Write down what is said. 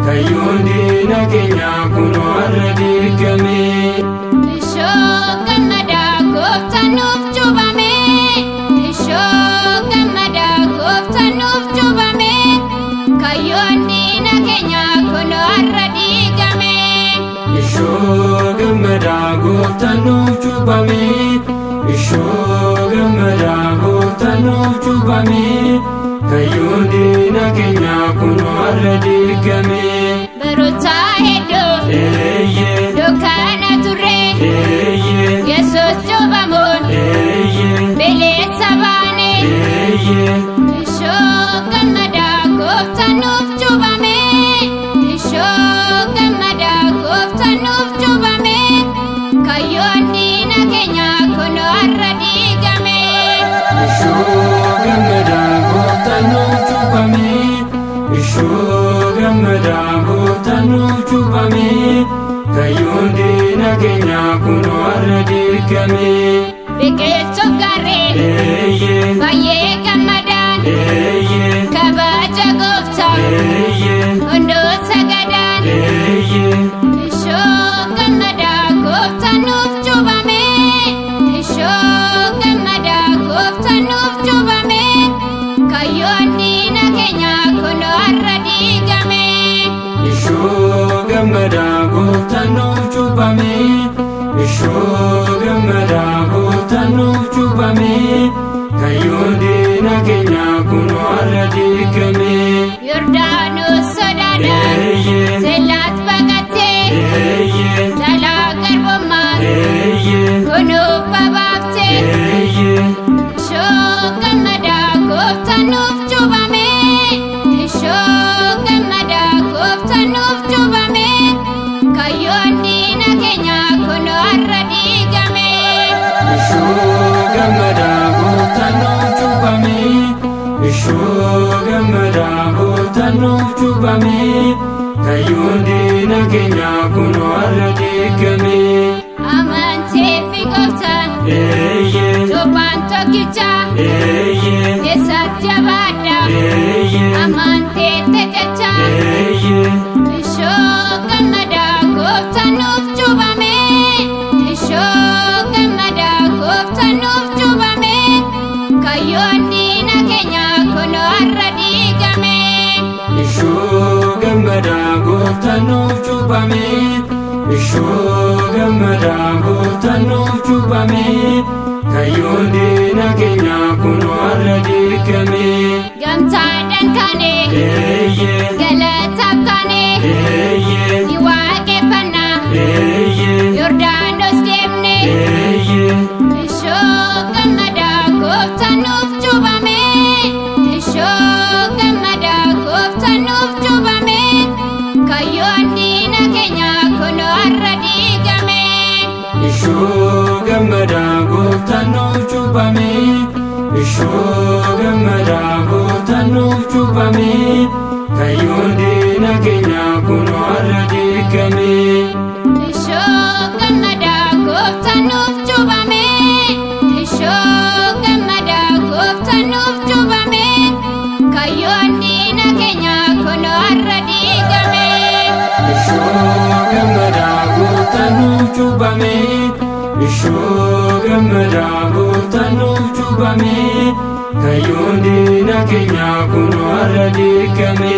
kayyoon diina keenya kunoo har'a diigame. Ishoo gammadaa gooftaan nuuf cuuphame. Ishoo gammadaa gooftaan nuuf cuuphame. Kayyoon diina keenya kunoo har'a diigame. Ishoo gammadaa gooftaan nuuf cuuphame. Ishoo gammadaa gooftaan nuuf cuuphame. Kayyoon diina keenya kunoo har'a diigame. Baroota hedduu dukkana turre Yesuus cuuphamuun bilisa baane. Ishoo gammadaa gooftaan nuuf cuuphame. Ishoo gammadaa gooftaan nuuf cuuphame. Kayyoon diina keenya kunoo har'a diigame. Ishoo gammadaa gooftaan nuuf cuuphame. Ishoo gammadaa gooftaan nuuf cuuphame. Kayyoon diina keenya kunoo har'a diigame. Biqiltuuf gaarreen baay'ee gammadaan kabaja gooftaa hunduu sagadaan. Ishoo gammadaa gooftaan nuuf cuuphame. Ishoo gammadaa gooftaan nuuf cuuphame. Kayyoon diina keenya kunoo har'a diigame. Ishoo gammadaa gooftaan nuuf cuuphame. Ishoo gammadaa gooftaan nuuf cuuphame. Kayyoon diina keenya kunoo har'a diigame. Yordaanos sodaadhaan seellaat baqattee jalaa garbummaa kunuuf abaaftee. Ishoo gammadaa gooftaan nuuf cuuphame. Ishoo gammadaa gooftaan nuuf cuuphame. Kayyoon diina keenya kunoo har'a diigame. Ishoo gammadaa gooftaan nuuf cuuphame. Ishoo gammadaa gooftaan nuuf cuuphame. Kayyoon diina keenya kunoo har'a diigame. Amanteefi gooftaan cuuphaan tokkicha eessatti jabaadhaa amanteette jecha. Ishoo gammadaa gooftaan nuuf cuuphame. Ishoo gammadaa gooftaan nuuf cuuphame. Kayyoon diina keenya kunoo har'a diigame. Ishoo gammadaa gooftaan nuuf cuuphame. Ishoo gammadaa gooftaan nuuf cuuphame. Kayyoon diina keenya kunoo har'a diigame. Gamtaadhaan kaanee galataaf kaanee ni waaqeffannaa Yordaanos deemnee. Ishoo gammadaa gooftaan nuuf cuuphame. Ishoo gammadaa gooftaan nuuf cuuphame. Kayyoon diina keenya kunoo har'a diigame. Ishoo gammadaa gooftaan nuuf cuuphame. Ishoo gammadaa gooftaan nuuf cuuphame. Kayyoon diina keenya kunoo har'a diigame. Ishoo gammadaa gooftaan nuuf cuuphame. Ishoo gammadaa gooftaan nuuf cuuphame. Kayyoon diina keenya kunoo har'a diigame. Ishoo gammadaa gooftaan nuuf cuuphame. Ishoo gammadaa gooftaan nuuf cuuphame. Kayyoon diina keenya kunoo har'a diigame.